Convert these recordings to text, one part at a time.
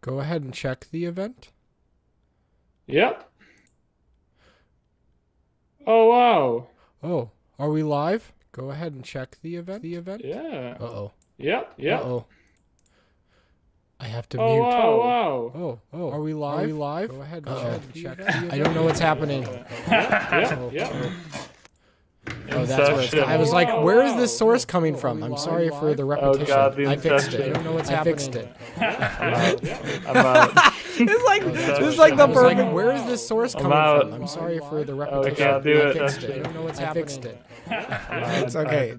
Go ahead and check the event. Yep. Oh, wow. Oh, are we live? Go ahead and check the event. Yeah. Uh-oh. Yep. Uh-oh. I have to Oh, mute. wow, wow. Oh. Are we live? Go ahead and check the event. I Yeah. don't know what's happening. Yep. Oh, that's where it's. I was like, where is this source coming from? I'm sorry for the repetition. God, the I fixed inception. it. I don't know what's happening. I fixed it. I'm out. It's like the perfect. Where is this source coming out. from? I'm sorry for the I repetition. can't do it. I fixed it. I don't know what's happening. I fixed it. It's okay.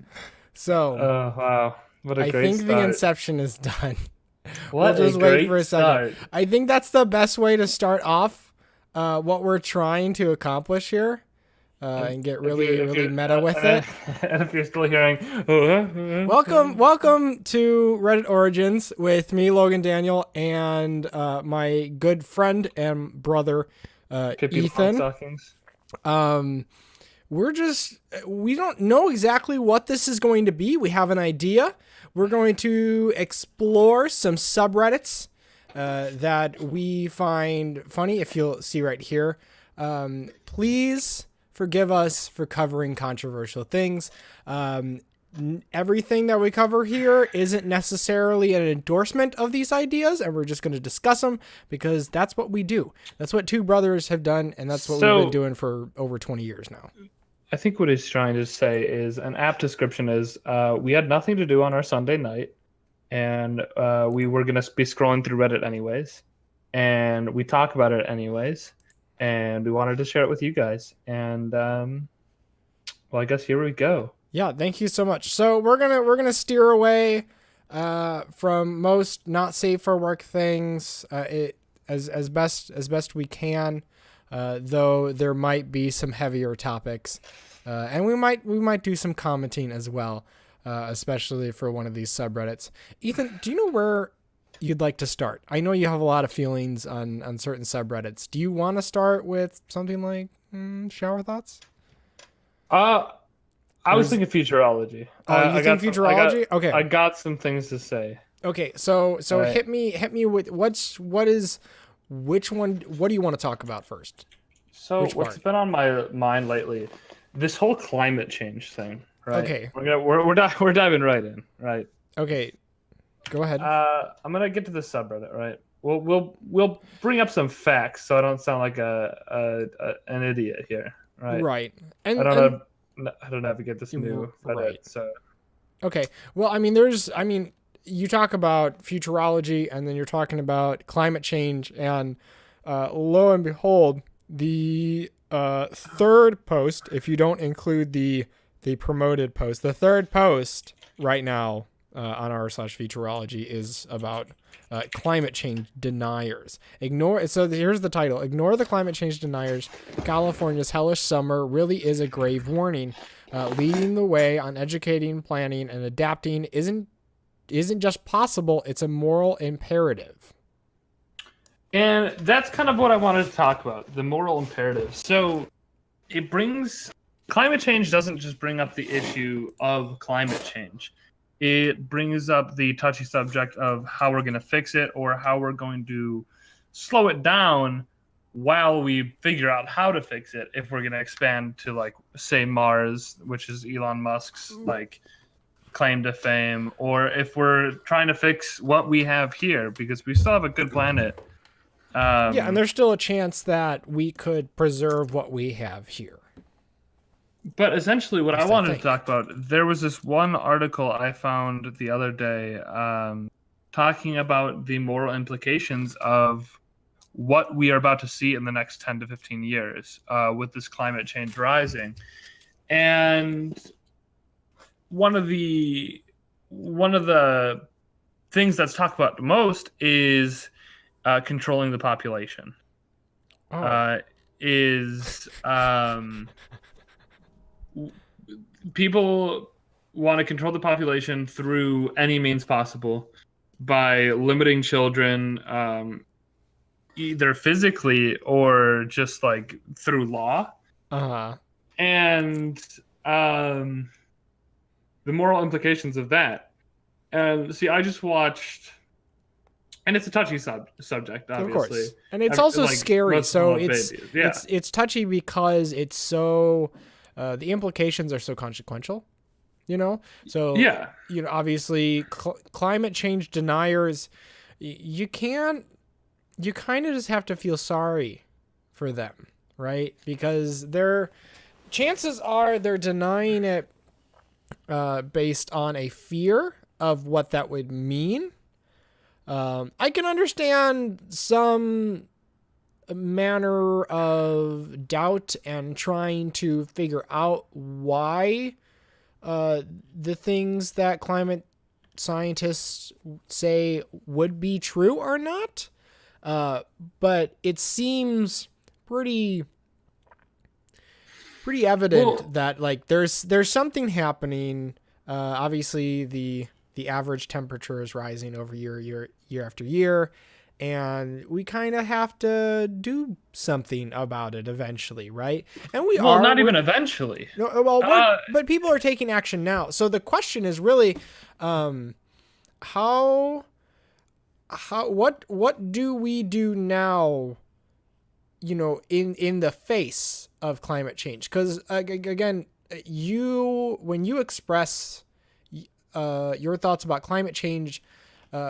So, Oh, wow. What a I great think start. the inception is done. What We'll just a wait great for a second. start. I think that's the best way to start off what we're trying to accomplish here. And get really meta with it. And if you're still hearing, Welcome to Reddit Origins with me, Logan Daniel, and my good friend and brother, Pippi Ethan. Longstockings. We don't know exactly what this is going to be. We have an idea. We're going to explore some subreddits that we find funny. If you'll see right here, please forgive us for covering controversial things. Everything that we cover here isn't necessarily an endorsement of these ideas, and we're just going to discuss them because that's what we do. That's what two brothers have done, and that's what we've been doing for over 20 years now. I think what he's trying to say is an apt description is we had nothing to do on our Sunday night, and we were going to be scrolling through Reddit anyways, and we talk about it anyways. And we wanted to share it with you guys. And well, I guess here we go. Yeah, thank you so much. So we're gonna steer away from most not safe for work things as best we can. Though there might be some heavier topics, and we might do some commenting as well, especially for one of these subreddits. Ethan, do you know where you'd like to start? I know you have a lot of feelings on certain subreddits. Do you want to start with something like shower thoughts? I was thinking futurology. Oh, you think futurology? Okay. I got some things to say. Okay, so right. hit me with which one? What do you want to talk about first? So what's been on my mind lately? This whole climate change thing, right? Okay. We're diving right in, right? Okay. Go ahead. I'm gonna get to the subreddit, right? We'll bring up some facts so I don't sound like an idiot here, right? Right. And I don't navigate this new Reddit, right. so. Okay. Well, you talk about futurology, and then you're talking about climate change, and lo and behold, the third post, if you don't include the promoted post, the third post right now on r/futurology is about climate change deniers. So here's the title: Ignore the climate change deniers. California's hellish summer really is a grave warning. Leading the way on educating, planning, and adapting isn't just possible; it's a moral imperative. And that's kind of what I wanted to talk about: the moral imperative. So climate change doesn't just bring up the issue of climate change. It brings up the touchy subject of how we're going to fix it or how we're going to slow it down while we figure out how to fix it. If we're going to expand to, like, say, Mars, which is Elon Musk's like claim to fame, or if we're trying to fix what we have here, because we still have a good planet. Yeah, and there's still a chance that we could preserve what we have here. But essentially what I wanted to talk about, there was this one article I found the other day talking about the moral implications of what we are about to see in the next 10 to 15 years with this climate change rising. And one of the things that's talked about the most is controlling the population. People want to control the population through any means possible by limiting children, either physically or just like through law. And the moral implications of that. And see, I just watched And it's a touchy subject, Of obviously. course. And it's also Like, scary. most So small it's babies. Yeah. it's touchy because it's so the implications are so consequential, you know? So Yeah. obviously climate change deniers, you kind of just have to feel sorry for them, right? Because chances are they're denying it based on a fear of what that would mean. I can understand some manner of doubt and trying to figure out why the things that climate scientists say would be true or not. But it seems pretty evident that like there's something happening. Obviously the average temperature is rising over year after year, and we kind of have to do something about it eventually, right? And not even eventually. No, but people are taking action now. So the question is really, what do we do now? In the face of climate change, because again, when you express your thoughts about climate change,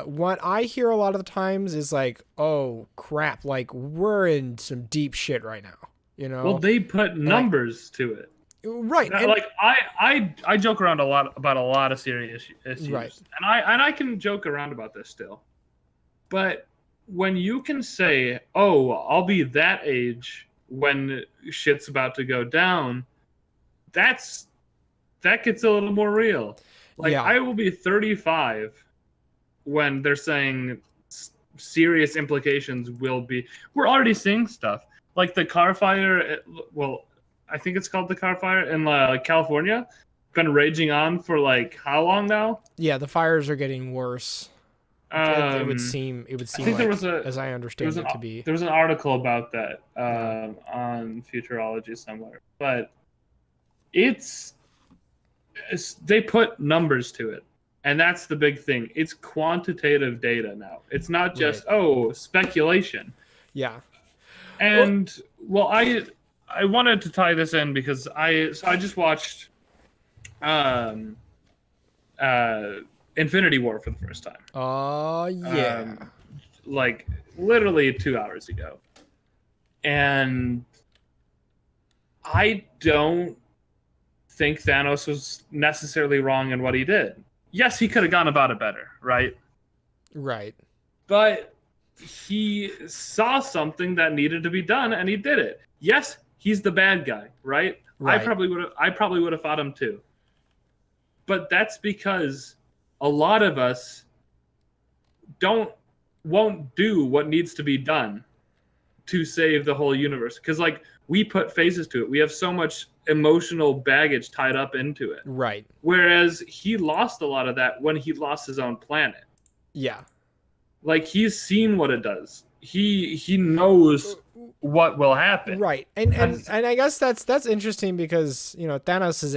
what I hear a lot of the times is like, oh crap, like we're in some deep shit right now. Well, they put numbers to it. Right. Like I joke around a lot about a lot of serious issues. Right. And I can joke around about this still. But when you can say, "Oh, I'll be that age when shit's about to go down," that gets a little more real. Like, yeah. I will be 35 when they're saying serious implications will be. We're already seeing stuff like the car fire. Well, I think it's called the car fire in California. Been raging on for like how long now? Yeah, the fires are getting worse. It would seem. I think like, there was as I understand it, to be. There was an article about that on Futurology somewhere, but they put numbers to it, and that's the big thing. It's quantitative data now. It's not just speculation. Yeah. And I wanted to tie this in because I just watched Infinity War for the first time. Oh, yeah. Like literally 2 hours ago. And I don't think Thanos was necessarily wrong in what he did. Yes, he could have gone about it better, right? Right. But he saw something that needed to be done and he did it. Yes, he's the bad guy, right? I probably would have fought him too. But that's because a lot of us won't do what needs to be done to save the whole universe. Because like we put phases to it. We have so much emotional baggage tied up into it. Right. Whereas he lost a lot of that when he lost his own planet. Yeah. Like he's seen what it does. He knows what will happen. Right. And I guess that's interesting because, Thanos is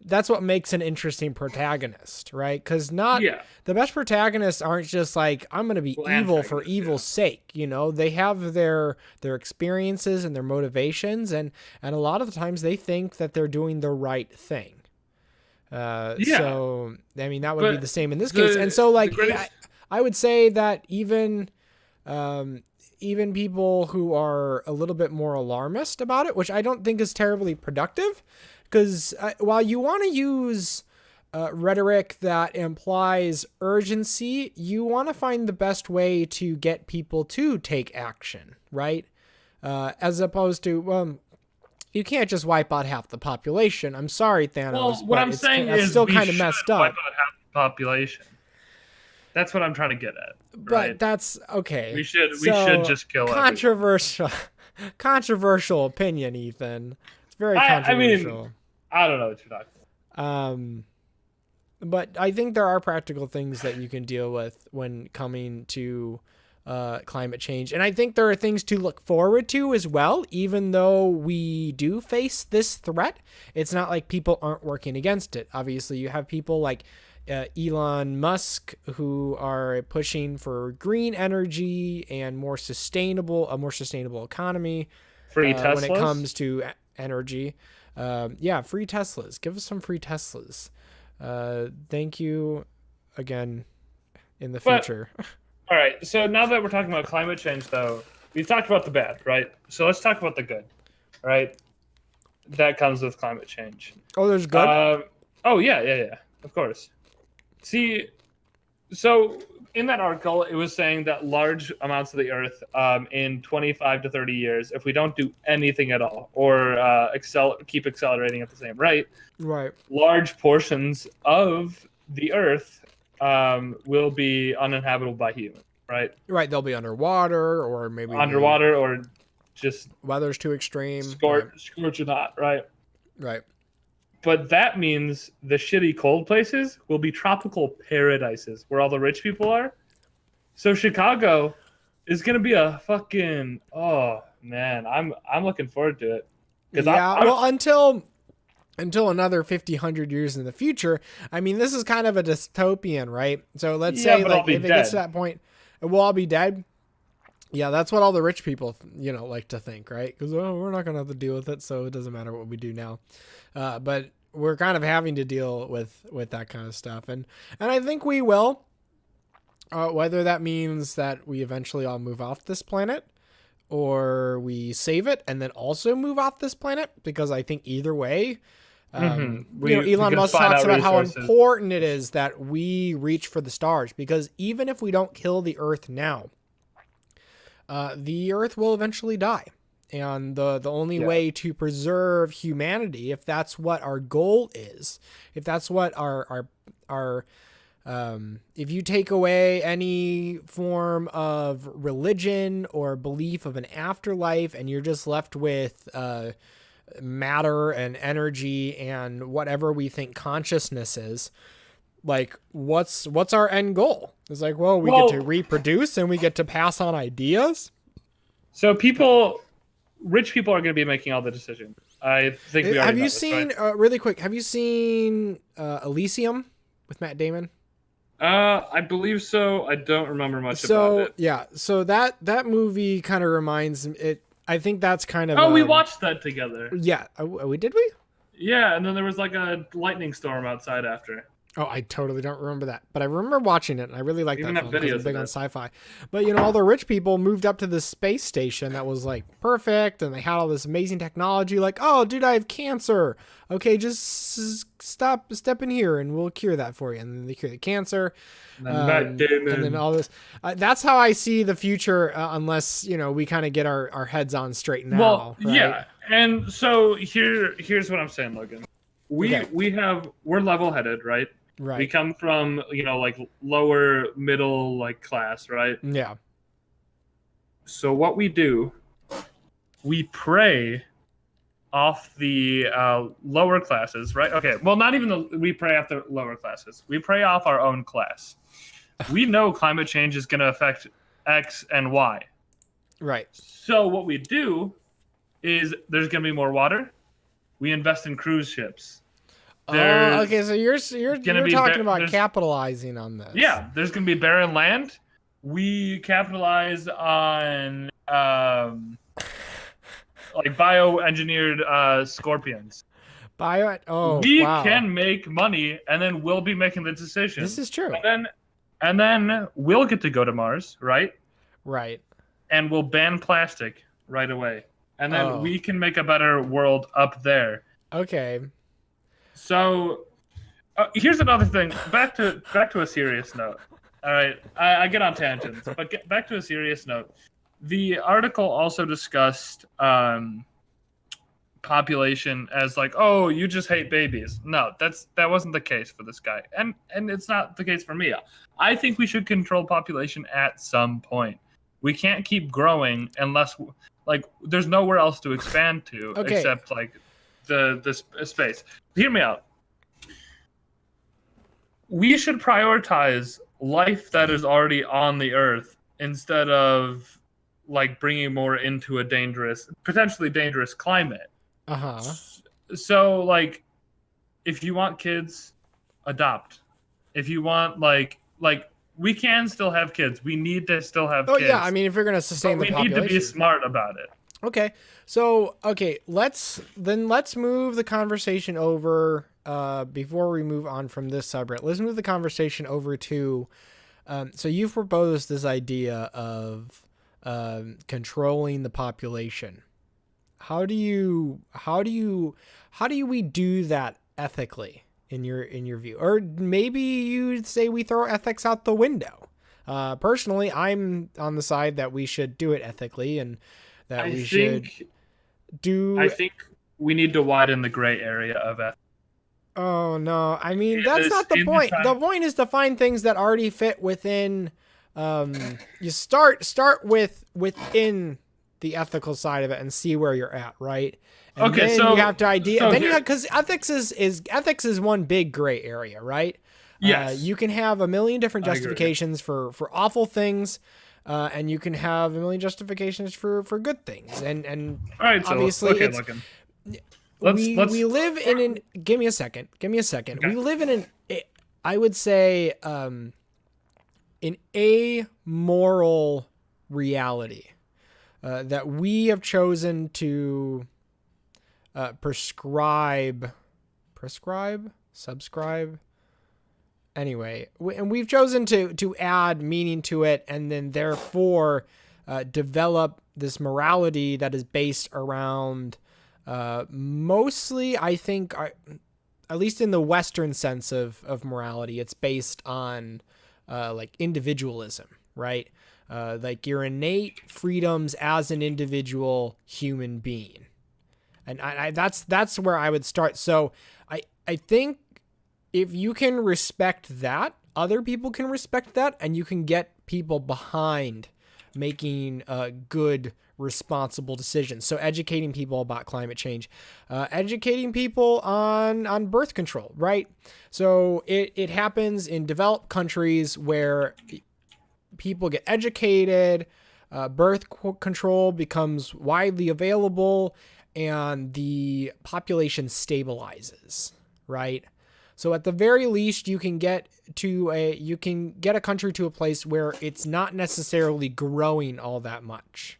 that's what makes an interesting protagonist, right? Because the best protagonists aren't just like, I'm going to be evil for evil's sake. They have their experiences and their motivations, and a lot of the times they think that they're doing the right thing. So, I mean, that would be the same in this case. And so, like, I would say that even people who are a little bit more alarmist about it, which I don't think is terribly productive, because while you want to use rhetoric that implies urgency, you want to find the best way to get people to take action, right? As opposed to, you can't just wipe out half the population. I'm sorry, Thanos. Well, what I'm saying is still kind of messed up. Wipe out half the population. That's what I'm trying to get at. Right? But that's okay. We should just kill controversial opinion, Ethan. It's very controversial. I mean, I don't know what you're talking about. But I think there are practical things that you can deal with when coming to climate change. And I think there are things to look forward to as well, even though we do face this threat. It's not like people aren't working against it. Obviously, you have people like Elon Musk, who are pushing for green energy and a more sustainable economy Free when it Teslas. comes to energy. Yeah, free Teslas. Give us some free Teslas. Thank you again in the But future. all right, so now that we're talking about climate change, though, we've talked about the bad, right? So let's talk about the good, right? That comes with climate change. Oh, there's good. Oh yeah, of course. See, so in that article, it was saying that large amounts of the Earth, in 25 to 30 years, if we don't do anything at all, or keep accelerating at the same rate, Right. large portions of the Earth will be uninhabitable by humans, right? Right. They'll be underwater, or maybe Underwater, or just weather's too extreme. scorching hot, right? Right. But that means the shitty cold places will be tropical paradises where all the rich people are. So Chicago is gonna be a fucking, oh man, I'm looking forward to it. Yeah. Well, until another 100 years in the future. I mean, this is kind of a dystopian, right? So let's say like if it gets to that point, we'll all be dead. Yeah, that's what all the rich people, like to think, right? Because we're not gonna have to deal with it, so it doesn't matter what we do now. But we're kind of having to deal with that kind of stuff, and I think we will. Whether that means that we eventually all move off this planet, or we save it and then also move off this planet, because I think either way. Elon Musk talks about how important it is that we reach for the stars, because even if we don't kill the Earth now, the Earth will eventually die. And the only way to preserve humanity, if that's what our goal is, if that's what our if you take away any form of religion or belief of an afterlife and you're just left with matter and energy and whatever we think consciousness is, like what's our end goal? It's like, well, we get to reproduce and we get to pass on ideas. So rich people are going to be making all the decisions. I think we have you seen really quick, have you seen Elysium with Matt Damon? I believe so. I don't remember much about it. Yeah, so that movie kind of reminds it. I think that's kind of. Oh, we watched that together. Yeah, did we? Yeah, and then there was like a lightning storm outside after. Oh, I totally don't remember that, but I remember watching it, and I really liked that film because I'm big on sci-fi. But all the rich people moved up to the space station that was like perfect, and they had all this amazing technology. Like, oh, dude, I have cancer. Okay, just step in here, and we'll cure that for you. And then they cure the cancer, and then all this. That's how I see the future, unless we kind of get our heads on straight now. Well, right? Yeah, and so here's what I'm saying, Logan. We're level-headed, right? Right. We come from, like lower middle like class, right? Yeah. So what we do, we prey off the lower classes, right? Okay. Well, not even we prey off the lower classes. We prey off our own class. We know climate change is going to affect X and Y. Right. So what we do is there's going to be more water. We invest in cruise ships. Okay, so you're talking about capitalizing on this. Yeah, there's going to be barren land. We capitalize on like bioengineered scorpions. We can make money, and then we'll be making the decision. This is true. And then we'll get to go to Mars, right? Right. And we'll ban plastic right away. And then we can make a better world up there. Okay. So here's another thing. Back to a serious note. All right, I get on tangents, but back to a serious note. The article also discussed population as like, oh, you just hate babies. No, that wasn't the case for this guy, and it's not the case for me. I think we should control population at some point. We can't keep growing unless there's nowhere else to expand to except like the space. Hear me out. We should prioritize life that is already on the Earth instead of like bringing more into a potentially dangerous climate. Uh-huh. So like, if you want kids, adopt. if you want like we can still have kids. We need to still have Oh kids. yeah, I mean, if you're gonna sustain the we population, need to be smart about it. Okay, so let's move the conversation over. Before we move on from this subreddit, let's move the conversation over to. So you've proposed this idea of controlling the population. How do we do that ethically in your view? Or maybe you'd say we throw ethics out the window. Personally, I'm on the side that we should do it ethically and that I think we need to widen the gray area of ethics. Oh no, I mean that's not the point. The point is to find things that already fit within. You start within the ethical side of it and see where you're at, right? And okay, then so you have to because ethics is one big gray area, right? Yes. You can have a million different justifications for awful things, and you can have a million justifications for good things, and all right, obviously so, we live in an. Give me a second. Okay. We live in I would say, an amoral reality that we have chosen to subscribe. Anyway, and we've chosen to add meaning to it, and then therefore develop this morality that is based around. Mostly, I think, at least in the Western sense of morality, it's based on like individualism, right? Like your innate freedoms as an individual human being, and that's where I would start. So I think if you can respect that, other people can respect that, and you can get people behind making good, responsible decisions. So educating people about climate change, educating people on birth control, right? So it happens in developed countries where people get educated, birth control becomes widely available, and the population stabilizes, right? So at the very least, you can get a country to a place where it's not necessarily growing all that much.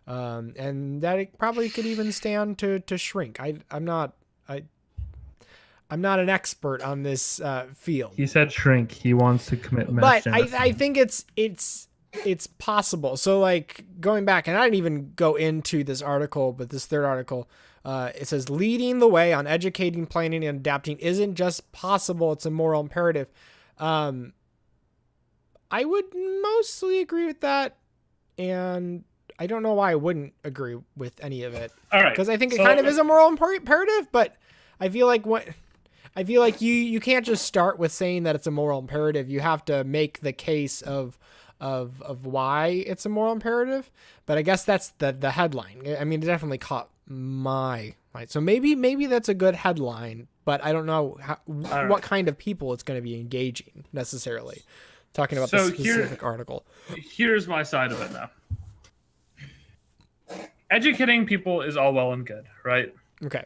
And that it probably could even stand to shrink. I'm not an expert on this field. He said shrink. He wants to commit mass genocide. But I think it's possible. So like going back, and I didn't even go into this article, but this third article, it says leading the way on educating, planning, and adapting isn't just possible; it's a moral imperative. I would mostly agree with that, and I don't know why I wouldn't agree with any of it. All right, because I think it kind of is a moral imperative, but I feel like you can't just start with saying that it's a moral imperative. You have to make the case of why it's a moral imperative. But I guess that's the headline. I mean, it definitely caught my mind. So maybe that's a good headline, but I don't know what kind of people it's going to be engaging necessarily. Talking about the specific article. Here's my side of it now. Educating people is all well and good, right? Okay.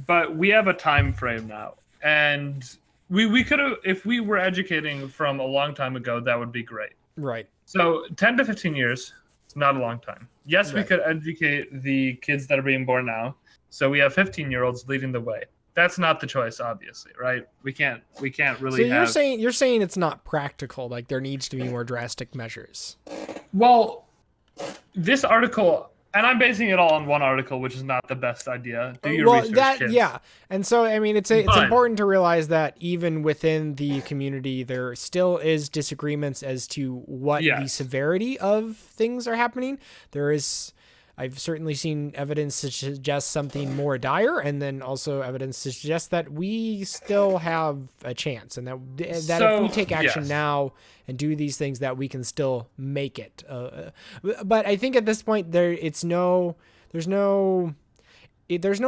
But we have a time frame now. And we could have, if we were educating from a long time ago, that would be great. Right. So 10 to 15 years, it's not a long time. Yes, we could educate the kids that are being born now. So we have 15-year-olds leading the way. That's not the choice, obviously, right? We can't really So you're saying it's not practical, like there needs to be more drastic measures. Well, this article, and I'm basing it all on one article, which is not the best idea. Do your research, kids. Yeah. And so, I mean, it's important to realize that even within the community, there still is disagreements as to what the severity of things are happening. I've certainly seen evidence to suggest something more dire, and then also evidence to suggest that we still have a chance, and that if we take action now and do these things, that we can still make it. But I think at this point, there's no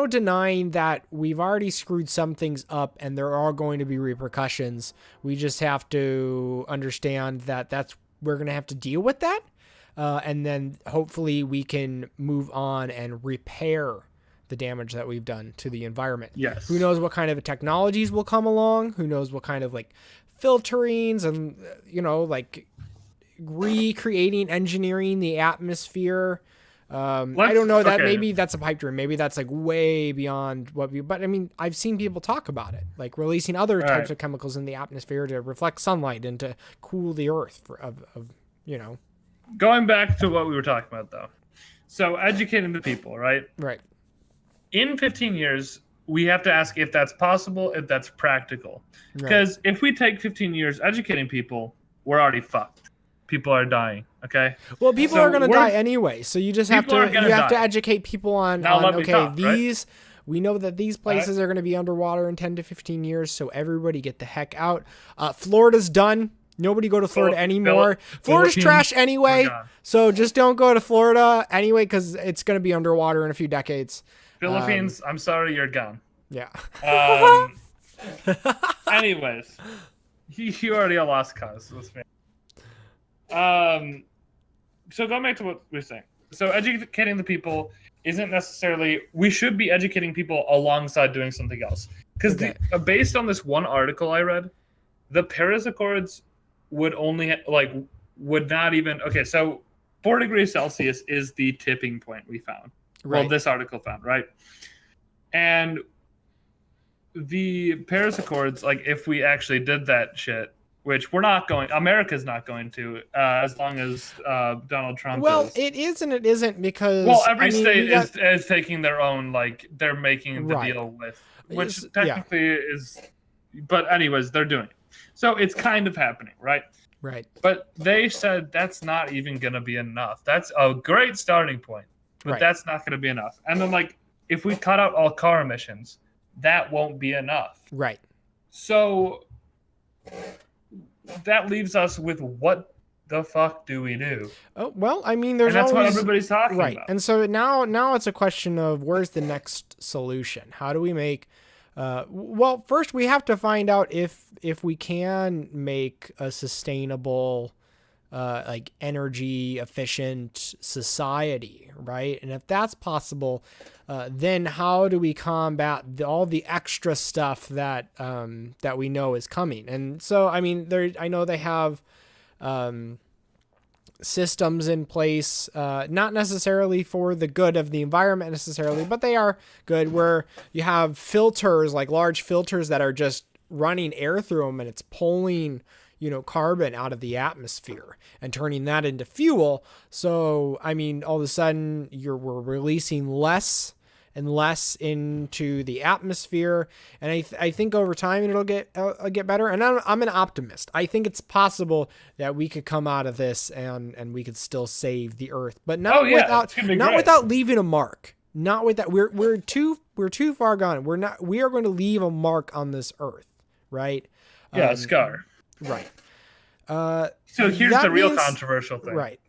denying that we've already screwed some things up, and there are going to be repercussions. We just have to understand that we're going to have to deal with that. And then hopefully we can move on and repair the damage that we've done to the environment. Yes. Who knows what kind of technologies will come along? Who knows what kind of like filterings and, like recreating, engineering the atmosphere. I don't know that maybe that's a pipe dream. Maybe that's like way beyond but I mean, I've seen people talk about it, like releasing other types of chemicals in the atmosphere to reflect sunlight and to cool the earth Going back to what we were talking about though. So educating the people, right? Right. In 15 years, we have to ask if that's possible, if that's practical. Because if we take 15 years educating people, we're already fucked. People are dying. Okay. Well, people are going to die anyway, so you just have to educate people on we know that these places are going to be underwater in 10 to 15 years, so everybody get the heck out. Florida's done. Nobody go to Florida anymore. Florida's trash anyway, so just don't go to Florida anyway because it's going to be underwater in a few decades. Philippines, I'm sorry, you're gone. Yeah. Anyways, you already a lost cause. So going back to what we were saying. So educating the people isn't necessarily, we should be educating people alongside doing something else. Because based on this one article I read, the Paris Accords would only would not even, so 4 degrees Celsius is the tipping point we found. Right. Well, this article found, right? And the Paris Accords, like if we actually did that shit, which America's not going to, as long as Donald Trump is. Well, it is and it isn't because... Well, every state is taking their own, they're making the deal with, which technically is... But anyways, they're doing it. So it's kind of happening, right? Right. But they said that's not even going to be enough. That's a great starting point, but that's not going to be enough. And then, if we cut out all car emissions, that won't be enough. Right. So... that leaves us with what the fuck do we do? Oh, well, I mean, that's what everybody's talking about. And so now it's a question of where's the next solution? How do we make well, first we have to find out if we can make a sustainable energy efficient society, right? And if that's possible, then how do we combat all the extra stuff that we know is coming? And so, I mean, I know they have systems in place, not necessarily for the good of the environment necessarily, but they are good, where you have filters, like large filters that are just running air through them, and it's pulling carbon out of the atmosphere and turning that into fuel. So, I mean, all of a sudden we're releasing less and less into the atmosphere. And I think over time it'll get better. And I'm an optimist. I think it's possible that we could come out of this and we could still save the earth, but not without leaving a mark. Not with that. We're too far gone. We are going to leave a mark on this earth. Right. Yeah. A scar. Right. So here's the real controversial thing. Right.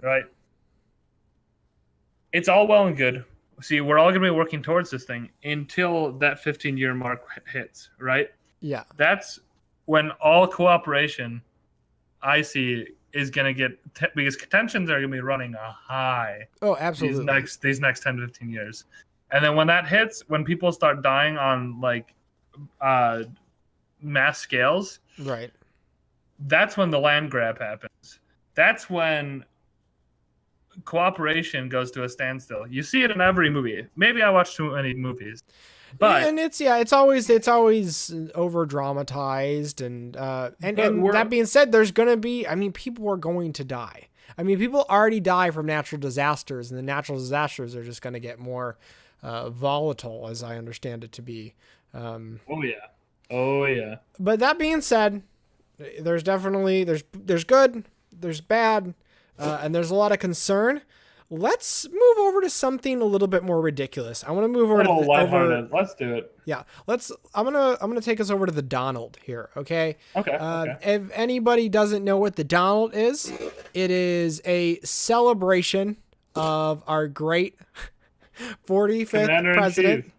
It's all well and good. See, we're all going to be working towards this thing until that 15-year mark hits, right? Yeah. That's when all cooperation I see is going to get, because tensions are going to be running a high. Oh, absolutely. These next 10 to 15 years. And then when that hits, when people start dying on mass scales, right? That's when the land grab happens. That's when cooperation goes to a standstill. You see it in every movie. Maybe I watch too many movies, but and it's always over dramatized. And that being said, there's gonna be. I mean, people are going to die. I mean, people already die from natural disasters, and the natural disasters are just going to get more volatile, as I understand it to be. Oh yeah. But that being said, there's definitely there's good, there's bad, and there's a lot of concern. Let's move over to something a little bit more ridiculous. I want to move over to lighthearted. Let's do it. Yeah, I'm gonna take us over to the Donald here. Okay. Okay. If anybody doesn't know what the Donald is, it is a celebration of our great 45th president,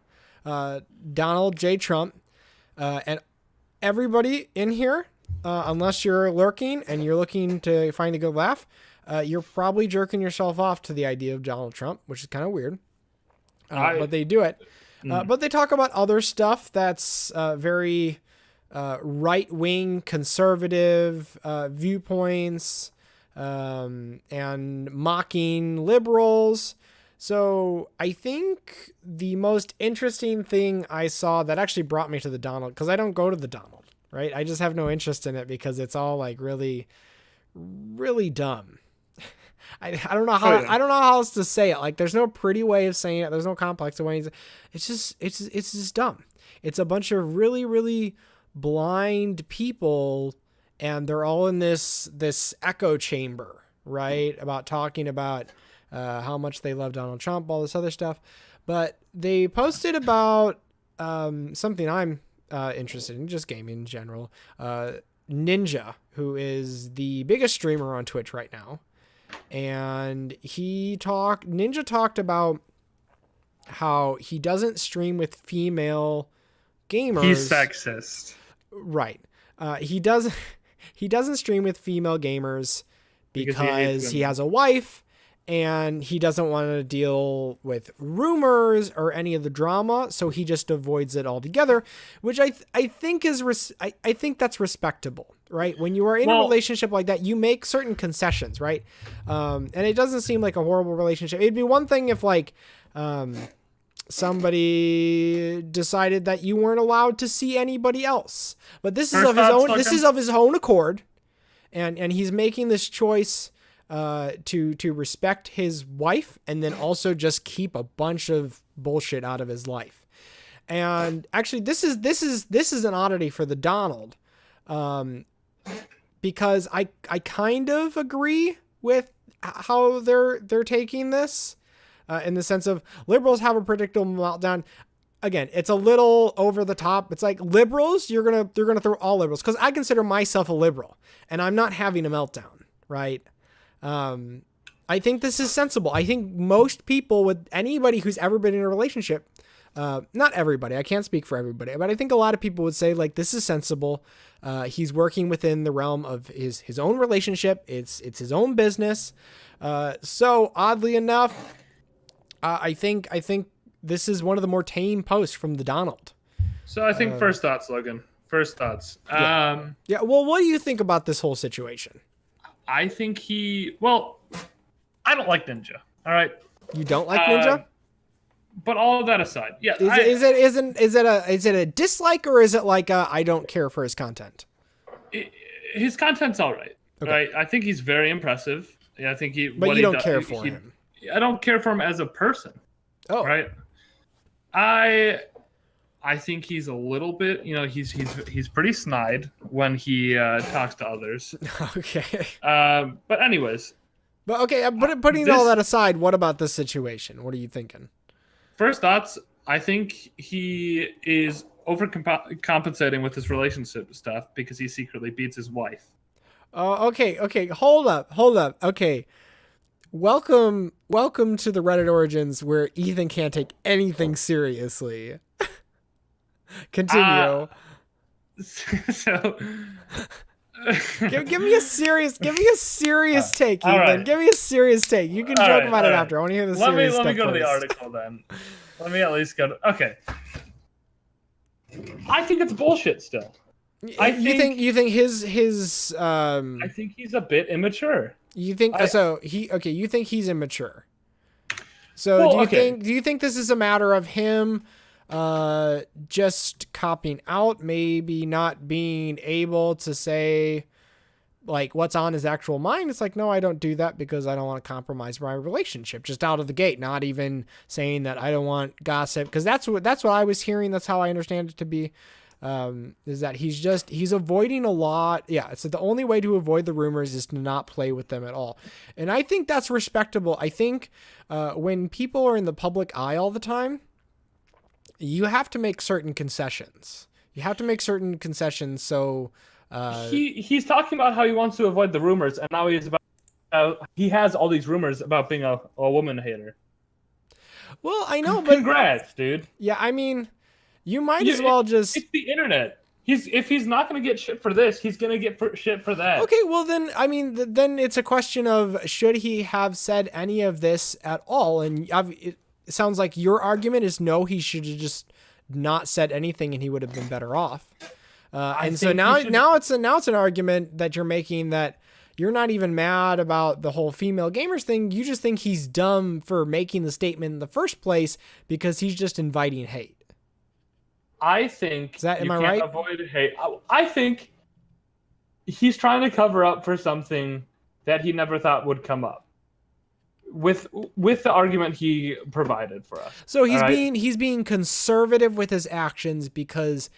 Donald J. Trump, and everybody in here. Unless you're lurking and you're looking to find a good laugh, you're probably jerking yourself off to the idea of Donald Trump, which is kind of weird. But they do it. But they talk about other stuff that's very right-wing conservative viewpoints and mocking liberals. So I think the most interesting thing I saw that actually brought me to the Donald, because I don't go to the Donald, right? I just have no interest in it because it's all like really, really dumb. I don't know how I don't know how else to say it. Like, there's no pretty way of saying it. There's no complex way. It's just dumb. It's a bunch of really, really blind people, and they're all in this echo chamber, right? About talking about how much they love Donald Trump, all this other stuff. But they posted about something I'm interested in, just gaming in general. Ninja, who is the biggest streamer on Twitch right now. And Ninja talked about how he doesn't stream with female gamers. He's sexist. Right. He doesn't stream with female gamers because he has a wife, and he doesn't want to deal with rumors or any of the drama, so he just avoids it altogether, which I think I think that's respectable, right? When you are in a relationship like that, you make certain concessions, right? And it doesn't seem like a horrible relationship. It'd be one thing if like somebody decided that you weren't allowed to see anybody else, but this is of his own. This is of his own accord, and he's making this choice to respect his wife and then also just keep a bunch of bullshit out of his life. And actually, this is an oddity for the Donald, because I kind of agree with how they're taking this, in the sense of liberals have a predictable meltdown. Again, it's a little over the top. It's like liberals, they're gonna throw all liberals, because I consider myself a liberal and I'm not having a meltdown, right? I think this is sensible. I think most people, with anybody who's ever been in a relationship, not everybody, I can't speak for everybody, but I think a lot of people would say like, this is sensible. He's working within the realm of his own relationship. It's his own business. So oddly enough, I think this is one of the more tame posts from the Donald. So I think first thoughts, Logan. First thoughts. Yeah. Well, what do you think about this whole situation? I think I don't like Ninja. All right. You don't like Ninja? But all of that aside, yeah. Is it a dislike, or is it like I don't care for his content? His content's all right. Okay. Right. I think he's very impressive. Yeah, I think But you don't care for him. I don't care for him as a person. Oh. Right. I think he's a little bit, he's pretty snide when he talks to others. Okay. But anyways. But okay, putting all that aside, what about this situation? What are you thinking? First thoughts, I think he is overcompensating with his relationship stuff because he secretly beats his wife. Okay. Hold up. Okay. Welcome to the Reddit origins where Ethan can't take anything seriously. Continue. So give me a serious take, Ethan. Right. Give me a serious take. You can joke about it after. I want to hear the serious stuff. Let me go to the article then. Let me at least go to. Okay. I think it's bullshit still. You think his I think he's a bit immature. You think you think he's immature. So do you think this is a matter of him just copping out, maybe not being able to say like what's on his actual mind? It's like, no, I don't do that because I don't want to compromise my relationship, just out of the gate, not even saying that I don't want gossip, because that's what I was hearing. That's how I understand it to be, is that he's avoiding a lot. Yeah. So the only way to avoid the rumors is to not play with them at all. And I think that's respectable. I think, when people are in the public eye all the time, you have to make certain concessions. So he's talking about how he wants to avoid the rumors, and now he has all these rumors about being a woman hater. Well, I know, but congrats, dude. Yeah, I mean, you might as well just. It's the internet. If he's not going to get shit for this, he's going to get shit for that. Okay, well then, I mean, then it's a question of should he have said any of this at all? And it sounds like your argument is no, he should have just not said anything and he would have been better off. And so now it's an argument that you're making that you're not even mad about the whole female gamers thing. You just think he's dumb for making the statement in the first place because he's just inviting hate. I think am I right? Avoid hate. I think he's trying to cover up for something that he never thought would come up with the argument he provided for us. So he's being conservative with his actions because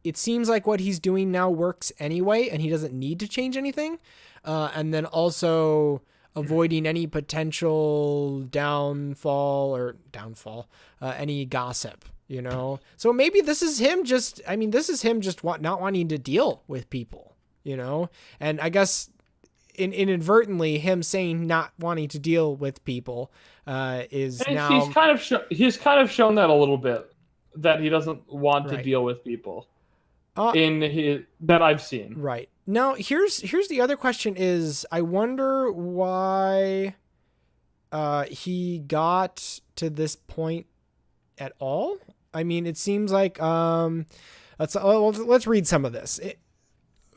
it seems like what he's doing now works anyway, and he doesn't need to change anything. And then also avoiding any potential downfall, any gossip, So maybe this is him just not wanting to deal with people, And I guess inadvertently him saying not wanting to deal with people is and now... He's kind of shown that a little bit, that he doesn't want to deal with people. That I've seen. Right. Now, here's the other question is, I wonder why he got to this point at all. I mean, it seems like let's read some of this.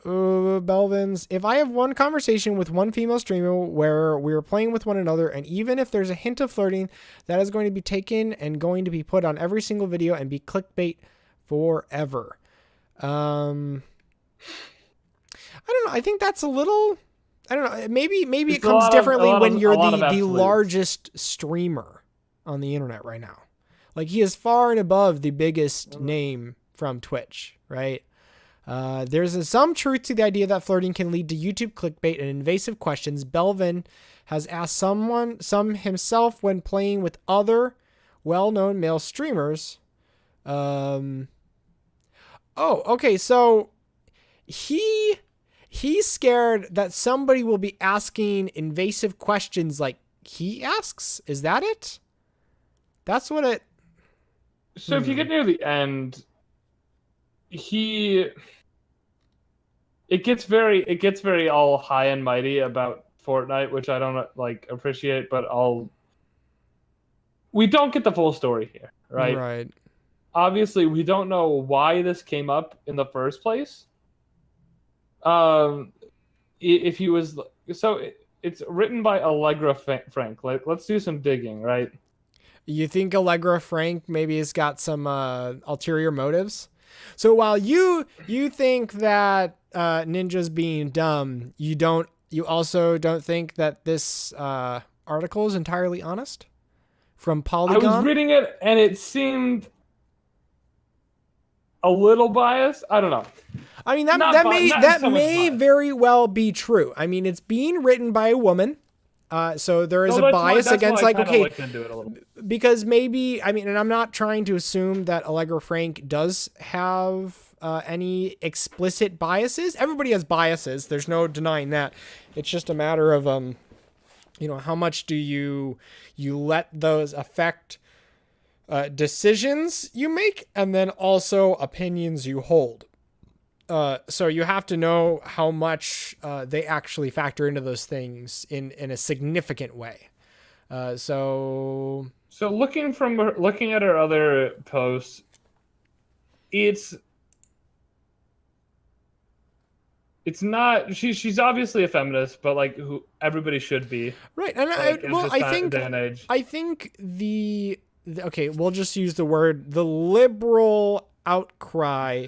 Belvins, if I have one conversation with one female streamer where we are playing with one another, and even if there's a hint of flirting, that is going to be taken and going to be put on every single video and be clickbait forever. I don't know. I think that's a little, I don't know. Maybe it comes differently when you're the largest streamer on the internet right now. Like, he is far and above the biggest name from Twitch, right? There's some truth to the idea that flirting can lead to YouTube clickbait and invasive questions. Belvin has asked some himself when playing with other well-known male streamers. Oh, okay. So he's scared that somebody will be asking invasive questions like he asks. Is that it? That's what it... So if you get near the end, it gets very all high and mighty about Fortnite, which I don't appreciate, but we don't get the full story here, right? Right. Obviously, we don't know why this came up in the first place. If he was... So it's written by Allegra Frank. Let's do some digging, right? You think Allegra Frank maybe has got some ulterior motives? So while you think that Ninja's being dumb, you also don't think that this article is entirely honest? From Polygon? I was reading it and it seemed a little biased. I don't know. I mean, that may very well be true. I mean, it's being written by a woman. So there is a bias against because maybe, I mean, and I'm not trying to assume that Allegra Frank does have any explicit biases. Everybody has biases. There's no denying that. It's just a matter of, how much do you let those affect decisions you make, and then also opinions you hold. So you have to know how much they actually factor into those things in a significant way. So looking at her other posts, it's not, she's obviously a feminist, but who everybody should be, right? And I think okay, we'll just use the liberal outcry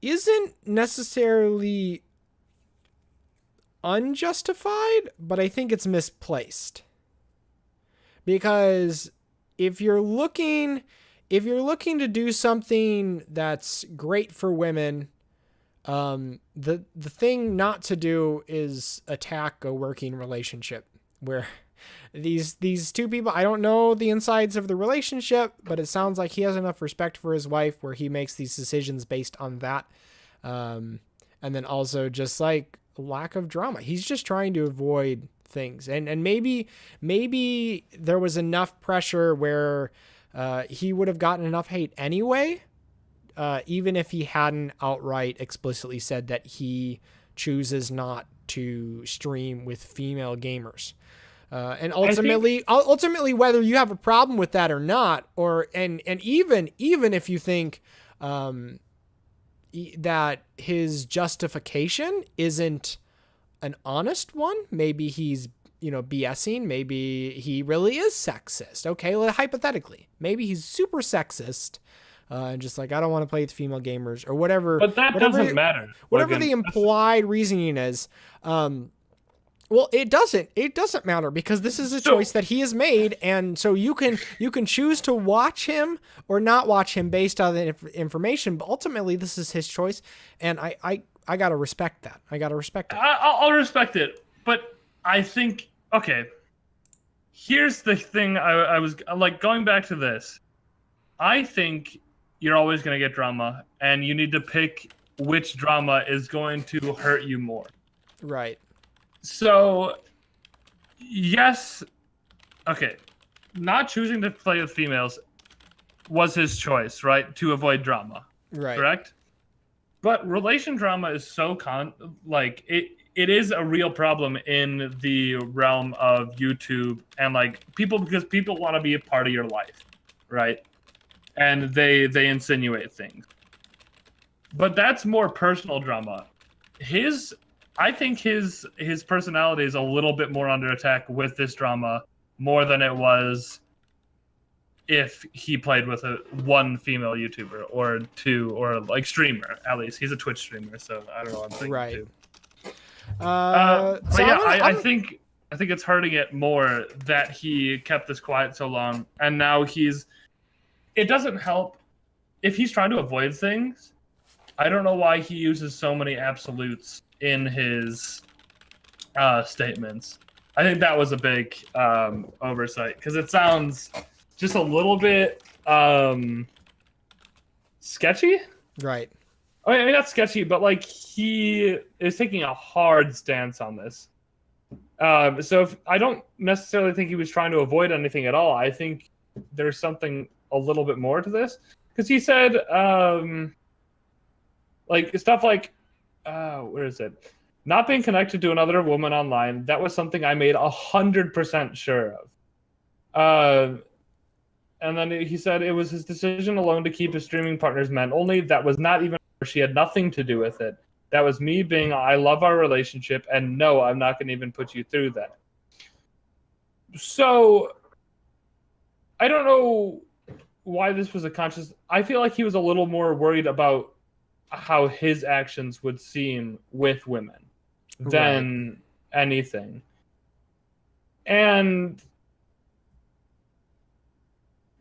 isn't necessarily unjustified, but I think it's misplaced. Because if you're looking to do something that's great for women, the thing not to do is attack a working relationship where these two people, I don't know the insides of the relationship, but it sounds like he has enough respect for his wife where he makes these decisions based on that. And then also just lack of drama. He's just trying to avoid things. And maybe there was enough pressure where he would have gotten enough hate anyway, even if he hadn't outright explicitly said that he chooses not to stream with female gamers. And ultimately, whether you have a problem with that or not, and even if you think that his justification isn't an honest one. Maybe he's, BSing. Maybe he really is sexist. Okay, hypothetically, maybe he's super sexist. And just like, I don't want to play with female gamers or whatever. But that doesn't matter. Whatever the implied reasoning is. Well, it doesn't matter because this is a choice that he has made. And so you can choose to watch him or not watch him based on the information. But ultimately, this is his choice. And I got to respect that. I'll respect it. But I think, okay, here's the thing. I was like, going back to this. I think you're always going to get drama, and you need to pick which drama is going to hurt you more. Right. So, yes, okay, not choosing to play with females was his choice, right, to avoid drama, right? Correct? But relation drama is so it is a real problem in the realm of YouTube and because people want to be a part of your life, right? And they insinuate things. But that's more personal drama. I think his personality is a little bit more under attack with this drama more than it was if he played with one female YouTuber or two or streamer. At least he's a Twitch streamer, so I don't know. I'm thinking right. Too. But yeah, I think it's hurting it more that he kept this quiet so long, and now it doesn't help if he's trying to avoid things. I don't know why he uses so many absolutes in his statements. I think that was a big oversight because it sounds just a little bit sketchy. Right. I mean, not sketchy, but he is taking a hard stance on this. So I don't necessarily think he was trying to avoid anything at all. I think there's something a little bit more to this because he said stuff like where is it? Not being connected to another woman online. That was something I made 100% sure of. And then he said it was his decision alone to keep his streaming partners men only. That was not even her. She had nothing to do with it. That was me being, I love our relationship, and no, I'm not going to even put you through that. So, I don't know why this was a conscious... I feel like he was a little more worried about how his actions would seem with women than anything. And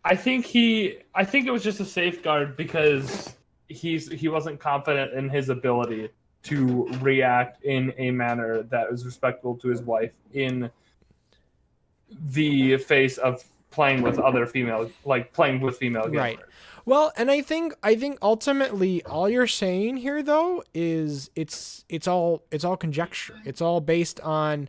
I think it was just a safeguard because he wasn't confident in his ability to react in a manner that was respectful to his wife in the face of playing with other female, playing with female gamers. Right. Well, and I think ultimately all you're saying here though is it's all conjecture. It's all based on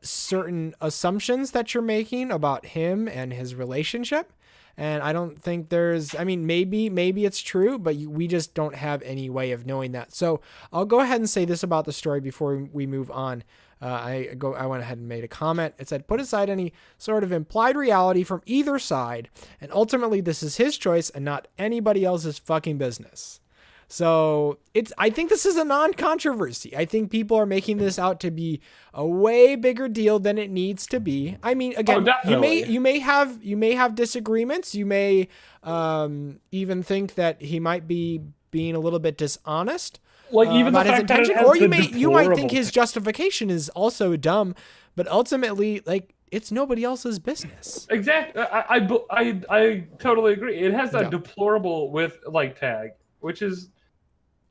certain assumptions that you're making about him and his relationship. And I don't think maybe it's true, but we just don't have any way of knowing that. So I'll go ahead and say this about the story before we move on. I went ahead and made a comment. It said, put aside any sort of implied reality from either side. And ultimately this is his choice and not anybody else's fucking business. So I think this is a non-controversy. I think people are making this out to be a way bigger deal than it needs to be. I mean, again, you may have disagreements. You may even think that he might be being a little bit dishonest even about his intention, or you might think his thing. Justification is also dumb. But ultimately, it's nobody else's business. Exactly. I totally agree. It has that deplorable with tag, which is.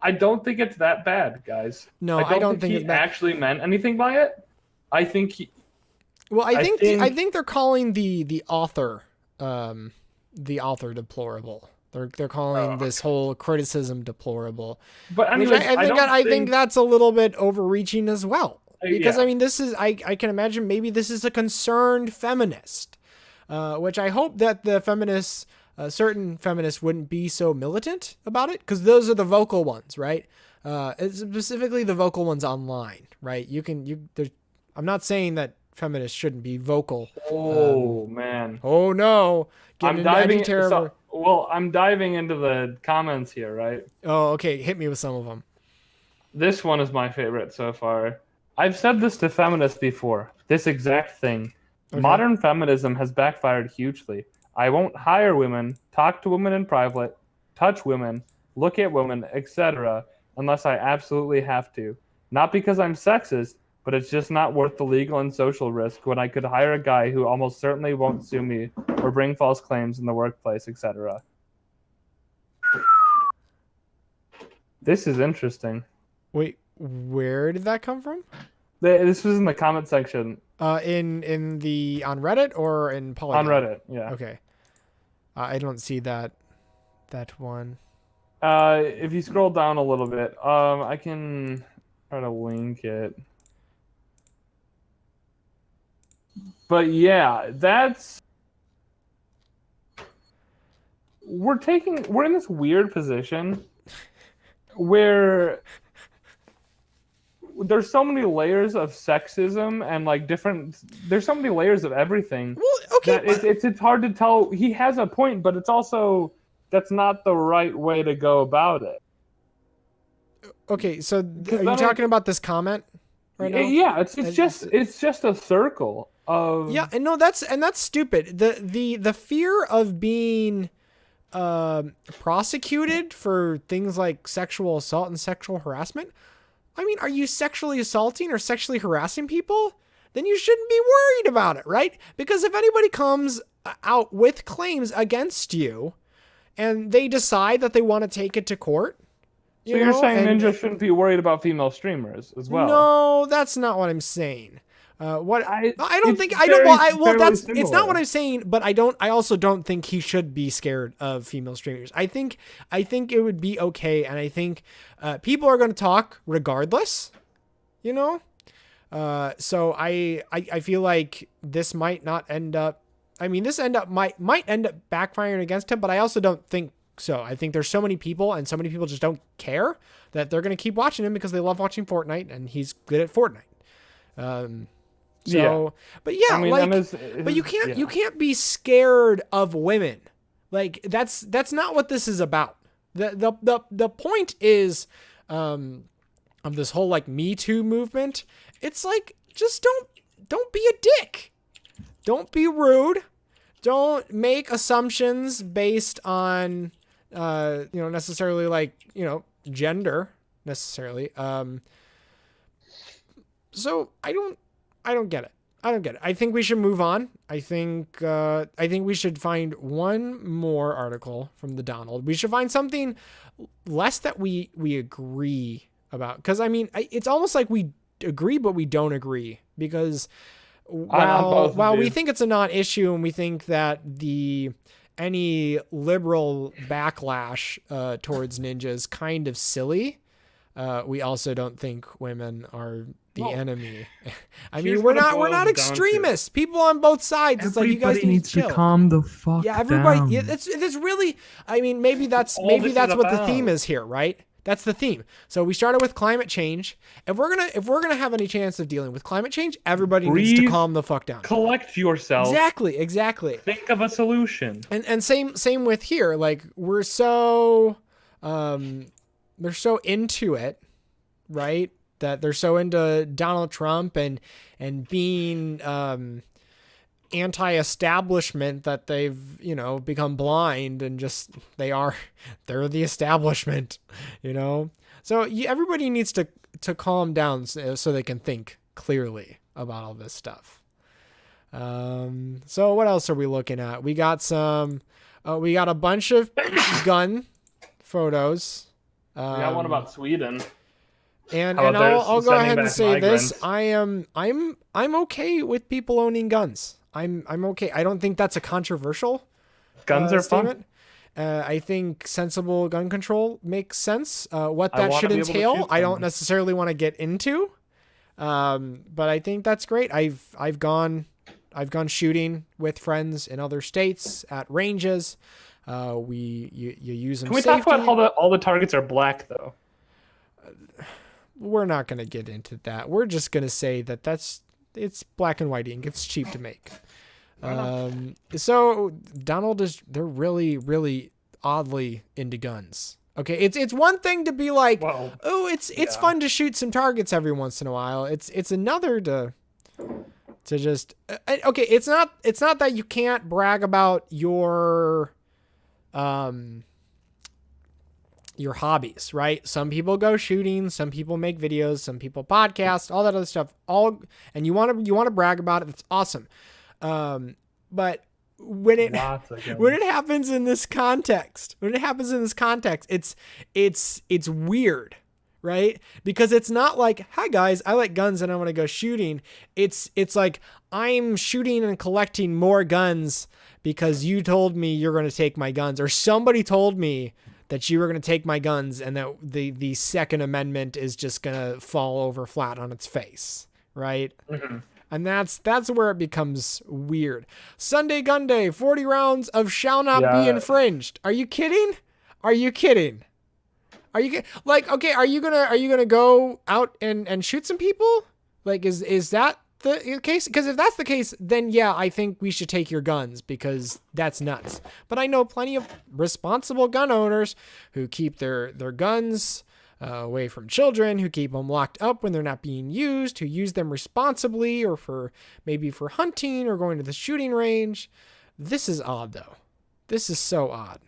I don't think it's that bad, guys. No, I don't think he actually meant anything by it. I think he. Well, I think they're calling the author deplorable. They're calling this whole criticism deplorable. But anyways, I think that's a little bit overreaching as well. Because yeah. I mean, this is I can imagine maybe this is a concerned feminist, which I hope that the feminists. Certain feminists wouldn't be so militant about it because those are the vocal ones, right? It's specifically the vocal ones online, right? I'm not saying that feminists shouldn't be vocal. Oh man. Oh no. I'm diving. Well, I'm diving into the comments here, right? Oh, okay. Hit me with some of them. This one is my favorite so far. I've said this to feminists before. This exact thing. Okay. Modern feminism has backfired hugely. I won't hire women, talk to women in private, touch women, look at women, etc., unless I absolutely have to. Not because I'm sexist, but it's just not worth the legal and social risk when I could hire a guy who almost certainly won't sue me or bring false claims in the workplace, etc. This is interesting. Wait, where did that come from? This was in the comment section. In the on Reddit or in Polygon? On Reddit, yeah. Okay. I don't see that one. If you scroll down a little bit, I can try to link it. But yeah, we're in this weird position where there's so many layers of sexism and like there's so many layers of everything. Well, okay, that it's hard to tell. He has a point, but it's also that's not the right way to go about it. Okay, so are you talking about this comment right now? Yeah, it's just a circle of yeah, and no, that's stupid. The fear of being prosecuted for things like sexual assault and sexual harassment. I mean, are you sexually assaulting or sexually harassing people? Then you shouldn't be worried about it, right? Because if anybody comes out with claims against you and they decide that they want to take it to court, so you're saying Ninja shouldn't be worried about female streamers as well? No, that's not what I'm saying. It's not what I'm saying, but I also don't think he should be scared of female streamers. I think it would be okay, and I think people are going to talk regardless, you know? So I feel like this might not end up, might end up backfiring against him, but I also don't think so. I think there's so many people, and so many people just don't care, that they're going to keep watching him because they love watching Fortnite, and he's good at Fortnite. But yeah, I mean, but you can't be scared of women. Like that's not what this is about. The point is, of this whole like Me Too movement. It's like, just don't be a dick. Don't be rude. Don't make assumptions based on, necessarily like, gender necessarily. So I don't get it. I think we should move on. I think we should find one more article from the Donald. We should find something less that we agree about. Because, I mean, it's almost like we agree, but we don't agree. Because while we think it's a non-issue and we think that any liberal backlash towards Ninja is kind of silly, we also don't think women are the enemy. I mean, we're not extremists. People on both sides. It's like, you guys need to chill. Calm the fuck down. Everybody. Yeah, it's really. I mean, maybe that's what the theme is here, right? That's the theme. So we started with climate change. If we're gonna have any chance of dealing with climate change, everybody needs to calm the fuck down. Collect yourself. Exactly. Think of a solution. And same with here. Like, we're so they're so into it, right? That they're so into Donald Trump and being anti-establishment that they've, become blind and just they're the establishment, So everybody needs to calm down so they can think clearly about all this stuff. So what else are we looking at? We got we got a bunch of gun photos. We got one about Sweden. And I'll go ahead and say this: I'm okay with people owning guns. I'm okay. I don't think that's a controversial guns are statement. I think sensible gun control makes sense. What that should entail, I don't necessarily want to get into. But I think that's great. I've gone shooting with friends in other states at ranges. You use them. Can we talk about how all the targets are black though? We're not going to get into that. We're just going to say that it's black and white ink. It's cheap to make. So Donald they're really, really oddly into guns. Okay, it's one thing to be like, Well, oh, it's fun to shoot some targets every once in a while. It's another to just okay. It's not that you can't brag about your hobbies, right? Some people go shooting, some people make videos, some people podcast, all that other stuff. And you want to brag about it. That's awesome. But when it happens in this context, it's weird, right? Because it's not like, hi guys, I like guns and I want to go shooting. It's like, I'm shooting and collecting more guns because you told me you're going to take my guns, or somebody told me that you were going to take my guns, and that the Second Amendment is just going to fall over flat on its face, right? Mm-hmm. And that's where it becomes weird. Sunday Gun Day, 40 rounds of shall not be infringed. Are you kidding? Are you like, okay, are you gonna go out and shoot some people? Like, is that the case? Because if that's the case, then yeah, I think we should take your guns, because that's nuts. But I know plenty of responsible gun owners who keep their guns away from children, who keep them locked up when they're not being used, who use them responsibly, or maybe for hunting or going to the shooting range. This is odd, though. This is so odd.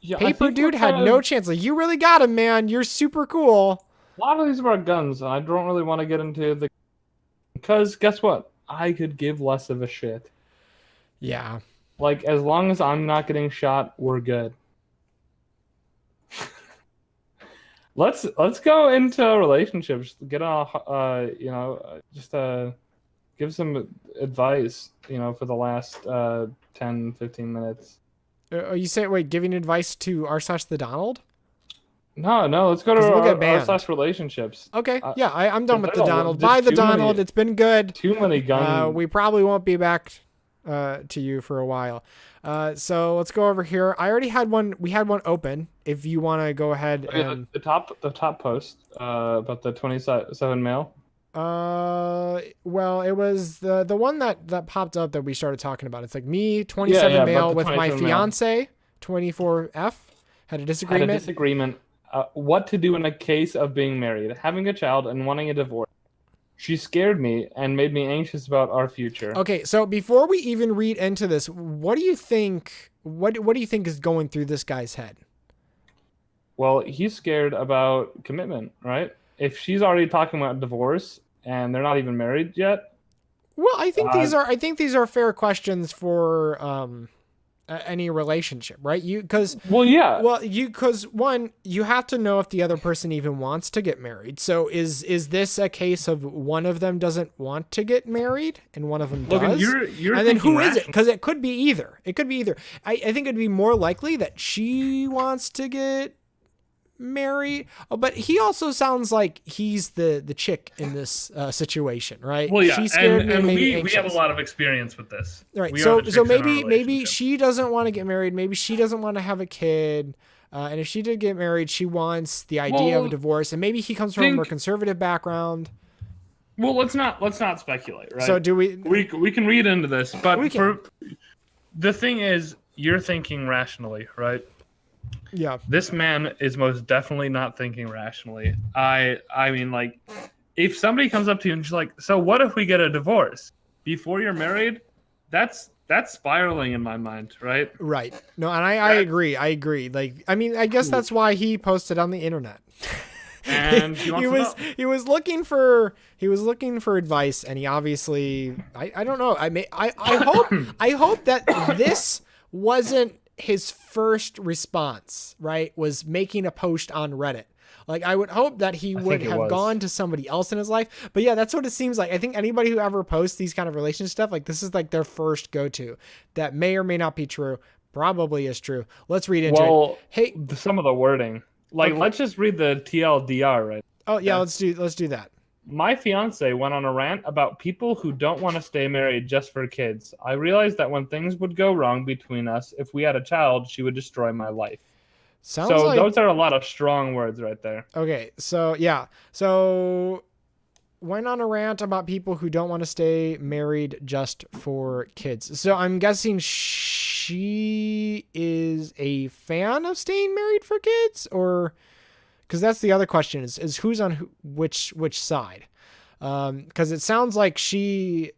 Yeah, Paper Dude had no chance. Like, you really got him, man. You're super cool. A lot of these are about guns, and I don't really want to get into the... Because guess what? I could give less of a shit. Yeah. Like, as long as I'm not getting shot, we're good. Let's go into relationships. Get on, give some advice, for the last 10, 15 minutes. You say, wait, giving advice to r/the Donald? No, let's go to r/relationships. Okay, yeah, I'm done with the Donald. Bye, the Donald. It's been good. Too many guns. We probably won't be back to you for a while. So let's go over here. I already had one. We had one open. If you want to go ahead and the top post about the 27 male. Well, it was the one that popped up that we started talking about. It's like me, 27 male, with my fiance, 24F, had a disagreement. What to do in a case of being married, having a child, and wanting a divorce. She scared me and made me anxious about our future. Okay, so before we even read into this, what do you think? What do you think is going through this guy's head? Well, he's scared about commitment, right? If she's already talking about divorce and they're not even married yet. Well, I think these are fair questions for any relationship, right? Because one, you have to know if the other person even wants to get married. So is this a case of one of them doesn't want to get married and one of them does? Logan, you're and then who is it? Because it could be either. I think it'd be more likely that she wants to get married, but he also sounds like he's the chick in this situation, right? Well, yeah, she's scared and we anxious. have a lot of experience with this, right? So maybe she doesn't want to get married, maybe she doesn't want to have a kid, and if she did get married, she wants the idea of a divorce, and maybe he comes from a more conservative background. Well, let's not speculate, right? So do we can read into this, but the thing is, you're thinking rationally, right? Yeah. This man is most definitely not thinking rationally. I mean, like, if somebody comes up to you and she's like, so what if we get a divorce before you're married? That's spiraling in my mind, right? Right. No, and I agree. Like, I mean, I guess that's why he posted on the internet. And he was looking for advice, and he obviously I don't know. I hope that this wasn't his first response, right? Was making a post on Reddit. Like, I would hope that he would have gone to somebody else in his life. But yeah, that's what it seems like. I think anybody who ever posts these kind of relationship stuff, like, this is like their first go-to. That may or may not be true. Probably is true. Let's read into it. Hey, some of the wording. Like, let's just read the TLDR, right? Oh yeah, let's do that. My fiance went on a rant about people who don't want to stay married just for kids. I realized that when things would go wrong between us, if we had a child, she would destroy my life. Those are a lot of strong words right there. Okay, so yeah. So went on a rant about people who don't want to stay married just for kids. So I'm guessing she is a fan of staying married for kids, or because that's the other question is who's on which side. Because it sounds like she,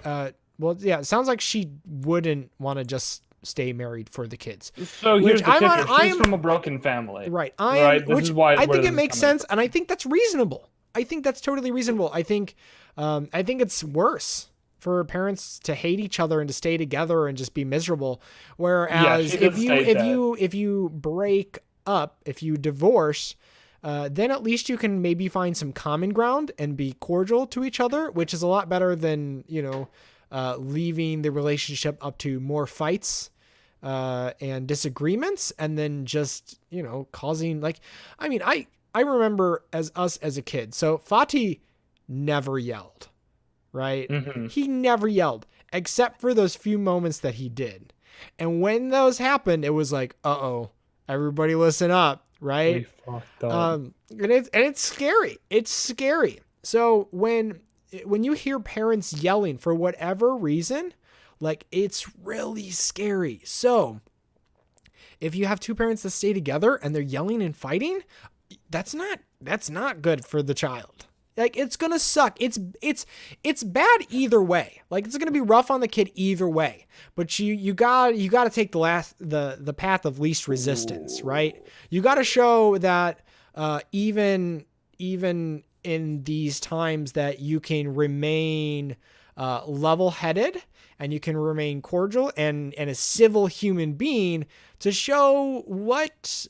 it sounds like she wouldn't want to just stay married for the kids. So here's the kicker. She's from a broken family. Right. This is why I think it makes sense, and I think that's reasonable. I think that's totally reasonable. I think it's worse for parents to hate each other and to stay together and just be miserable. Whereas if you break up, if you divorce, then at least you can maybe find some common ground and be cordial to each other, which is a lot better than, leaving the relationship up to more fights and disagreements, and then just, causing I remember as a kid. So Fatih never yelled, right? Mm-hmm. He never yelled except for those few moments that he did. And when those happened, it was like, uh-oh, everybody listen up, right? And it's scary. It's scary. So when you hear parents yelling for whatever reason, like, it's really scary. So if you have two parents that stay together and they're yelling and fighting, that's not good for the child. Like, it's going to suck. It's bad either way. Like, it's going to be rough on the kid either way, but you got to take the path of least resistance, right? You got to show that, even in these times, that you can remain, level-headed, and you can remain cordial and a civil human being, to show what,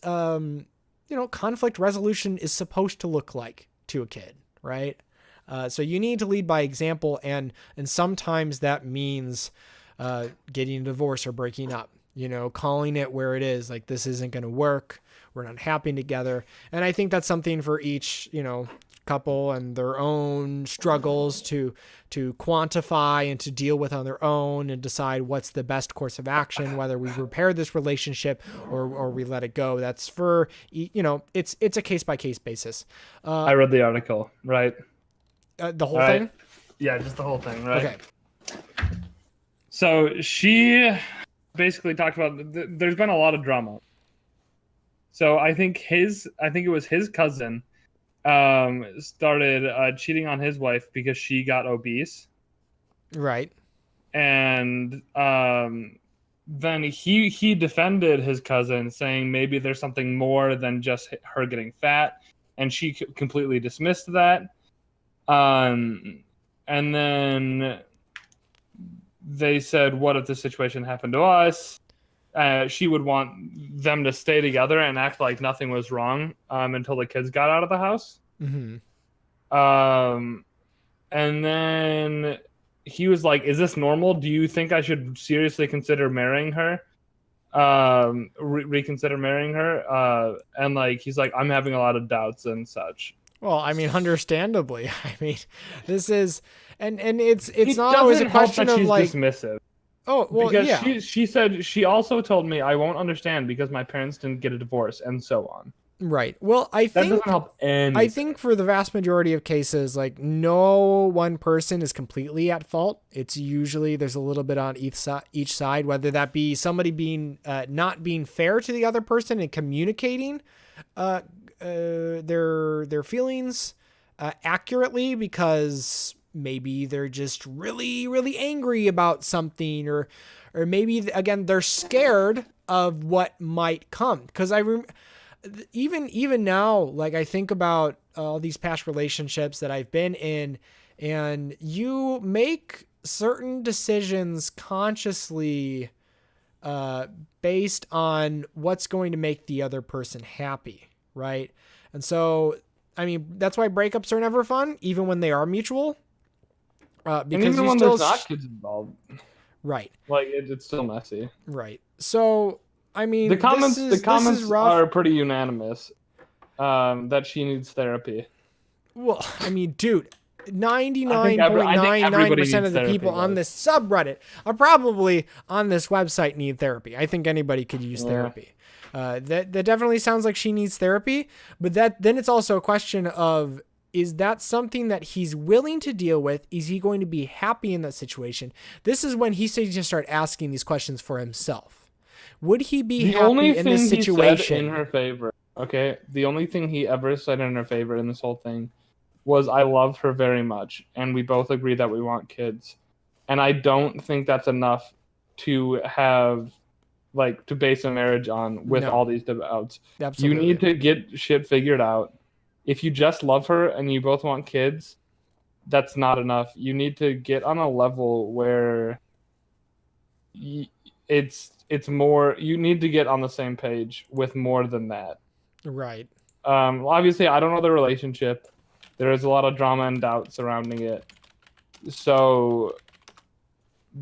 conflict resolution is supposed to look like to a kid, right? So you need to lead by example, and sometimes that means getting a divorce or breaking up, calling it where it is, like, this isn't going to work. We're not happy together. And I think that's something for each, couple and their own struggles to quantify and to deal with on their own, and decide what's the best course of action, whether we repair this relationship or we let it go. That's for, it's a case by case basis. I read the article, right? The whole thing? Yeah, just the whole thing, right? Okay. So she basically talked about, there's been a lot of drama. So I think it was his cousin started cheating on his wife because she got obese. Right. And then he defended his cousin, saying maybe there's something more than just her getting fat, and she completely dismissed that. And then they said, what if the situation happened to us? She would want them to stay together and act like nothing was wrong until the kids got out of the house. Mm-hmm. And then he was like, is this normal? Do you think I should seriously consider marrying her? Reconsider marrying her? And like, he's like, I'm having a lot of doubts and such. Well, I mean, understandably. I mean, this is, and it's not always a question of like dismissive. Oh, well, because yeah. She said, she also told me I won't understand because my parents didn't get a divorce, and so on. Right. Well, that doesn't help anything. I think for the vast majority of cases, like, no one person is completely at fault. It's usually there's a little bit on each side, whether that be somebody being not being fair to the other person and communicating their feelings accurately, because maybe they're just really, really angry about something, or maybe, again, they're scared of what might come. Because even now, like, I think about all these past relationships that I've been in, and you make certain decisions consciously based on what's going to make the other person happy, right? And so, I mean, that's why breakups are never fun, even when they are mutual. Because and even when there's not kids involved, right? Like, it's still messy, right? So, I mean, the comments are pretty unanimous that she needs therapy. Well, I mean, dude, 99.99% of the people on this subreddit are probably on this website need therapy. I think anybody could use therapy. That definitely sounds like she needs therapy, but then it's also a question of, is that something that he's willing to deal with? Is he going to be happy in that situation? This is when he needs to start asking these questions for himself. Would he be happy in this situation? He said in her favor, okay? The only thing he ever said in her favor in this whole thing was, I love her very much, and we both agree that we want kids. And I don't think that's enough to have, like, to base a marriage on with all these doubts. Absolutely. You need to get shit figured out. If you just love her and you both want kids, that's not enough. You need to get on a level where it's more, you need to get on the same page with more than that. Right. Obviously, I don't know the relationship. There is a lot of drama and doubt surrounding it. So,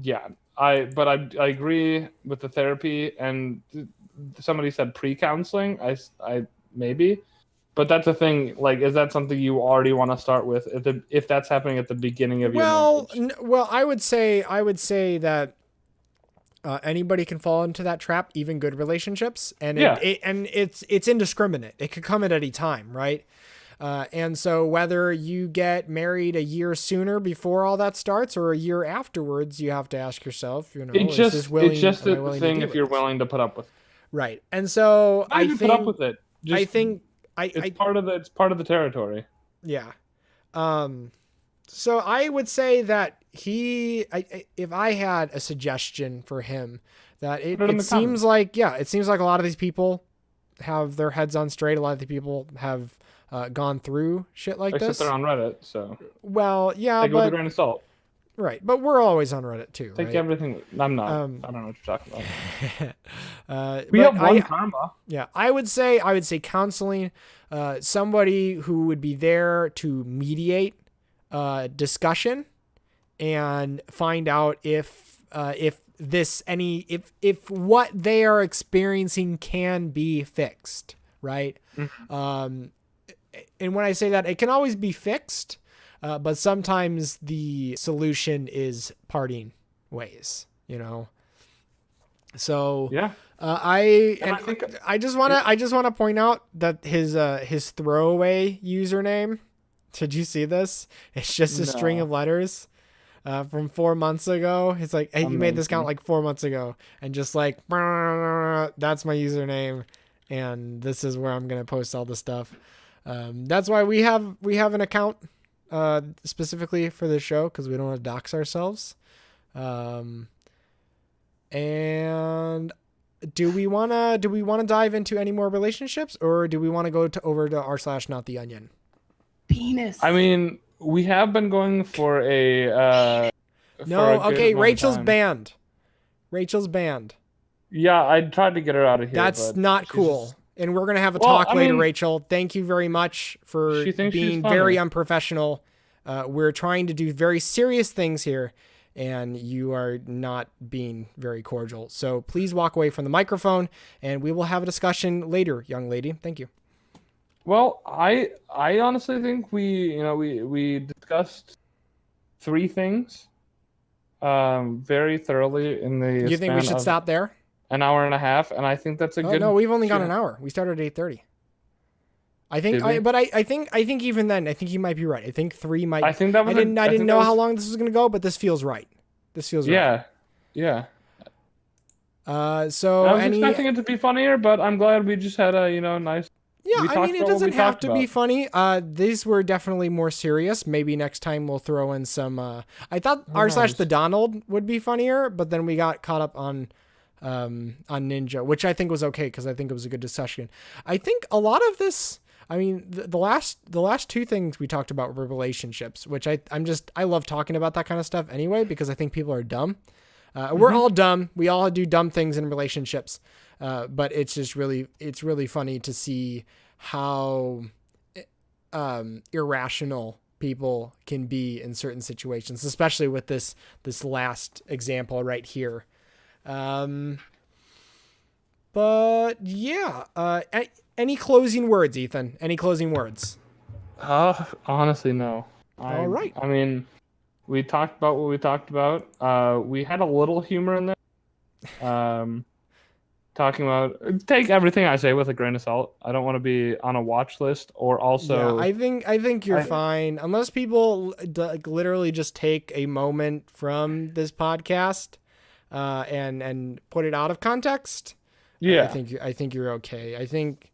yeah, I agree with the therapy, and somebody said pre-counseling. I maybe, but that's a thing. Like, is that something you already want to start with if that's happening at the beginning of your marriage? Well, I would say that anybody can fall into that trap, even good relationships, and it's indiscriminate. It could come at any time, right? And so whether you get married a year sooner before all that starts or a year afterwards, you have to ask yourself, it's just a thing if you're willing to put up with it. Right. And so I think put up with it. Just, I think it's part of the territory. Yeah. So I would say that if I had a suggestion for him, that it seems like a lot of these people have their heads on straight. A lot of the people have gone through shit like this. Except they're on Reddit, so. Well, yeah, Take it with a grain of salt. Right, but we're always on Reddit too. Take everything. I'm not. I don't know what you're talking about. We have one karma. Yeah, I would say counseling. Somebody who would be there to mediate discussion and find out if what they are experiencing can be fixed, right? Mm-hmm. And when I say that, it can always be fixed, but sometimes the solution is parting ways, you know? So yeah. I just want to point out that his throwaway username, did you see this? It's just a string of letters from 4 months ago. It's like, hey, you made this count like 4 months ago, and just like, that's my username, and this is where I'm gonna post all the stuff. That's why we have an account specifically for this show, because we don't want to dox ourselves. And do we wanna dive into any more relationships, or do we want to go over to r/nottheonion? Penis. I mean, we have been going for a Rachel's banned. Rachel's banned. Yeah, I tried to get her out of here. That's not cool. And we're gonna have a talk later, Rachel. Thank you very much for being very unprofessional. We're trying to do very serious things here, and you are not being very cordial. So please walk away from the microphone, and we will have a discussion later, young lady. Thank you. Well, I honestly think we discussed 3 things very thoroughly in the. You think we should stop there? An hour and a half, and I think that's a good. No, we've only got an hour. We started at 8:30. I think, I think even then, I think you might be right. I think 3 might. I think that was. I didn't know how long this was gonna go, but this feels right. Yeah. So I was expecting it to be funnier, but I'm glad we just had a nice. Yeah, I mean, it doesn't have to be funny. These were definitely more serious. Maybe next time we'll throw in some. I thought r/the Donald would be funnier, but then we got caught up on Ninja, which I think was okay because I think it was a good discussion. I think a lot of this. I mean, the last 2 things we talked about were relationships, which I love talking about that kind of stuff anyway because I think people are dumb. We're all dumb. We all do dumb things in relationships. But it's just it's really funny to see how irrational people can be in certain situations, especially with this last example right here. But yeah, any closing words, Ethan? Any closing words? Honestly, no. All right. I mean, we talked about what we talked about. We had a little humor in there. talking about. Take everything I say with a grain of salt. I don't want to be on a watch list or also. Yeah, I think you're fine unless people like literally just take a moment from this podcast and put it out of context. Yeah, I think you're okay. I think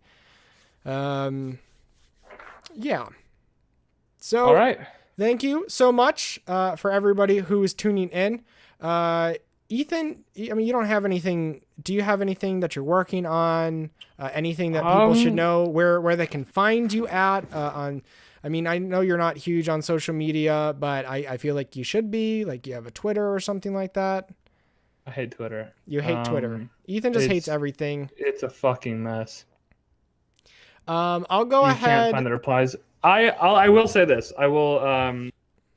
yeah. So all right. thank you so much for everybody who is tuning in. Ethan, I mean, you don't have anything. Do you have anything that you're working on? Anything that people should know where they can find you at on? I mean, I know you're not huge on social media, but I feel like you should be. Like you have a Twitter or something like that. I hate Twitter. You hate Twitter. Ethan just hates everything. It's a fucking mess. I'll go ahead. You can't find the replies. I will say this. I will.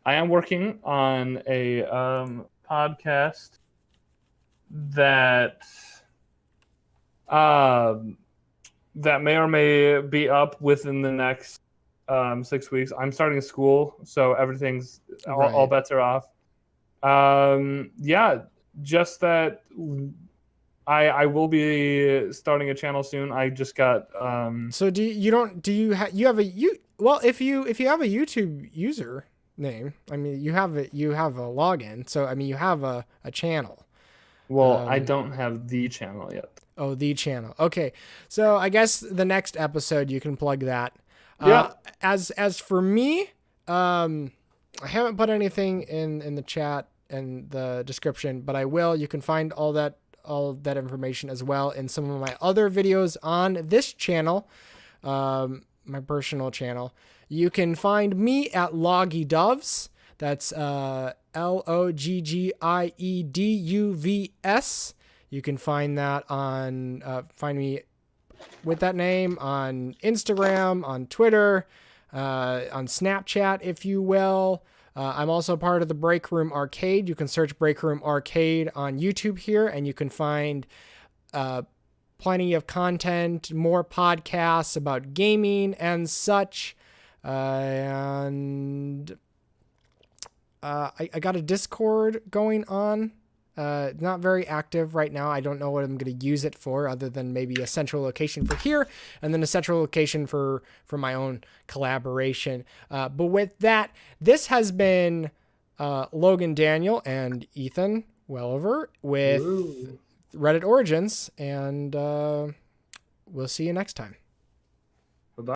I am working on a podcast that that may or may be up within the next 6 weeks. I'm starting school, so everything's all bets are off. Yeah, just that I will be starting a channel soon. I just got So you have a well, if you have a YouTube user name, I mean you have a login, so I mean you have a channel. Well, I don't have the channel yet. Oh, the channel. Okay. So I guess the next episode you can plug that. Yeah. As for me, I haven't put anything in the chat and the description, but I will. You can find all that information as well in some of my other videos on this channel, my personal channel. You can find me at Loggieduvs. That's Loggieduvs. You can find that find me with that name on Instagram, on Twitter, on Snapchat, if you will. I'm also part of the Break Room Arcade. You can search Break Room Arcade on YouTube here, and you can find plenty of content, more podcasts about gaming and such. And I got a Discord going on. Not very active right now. I don't know what I'm going to use it for other than maybe a central location for here and then a central location for my own collaboration. But with that, this has been Logan, Daniel, and Ethan Welliver with Reddit Origins, and we'll see you next time.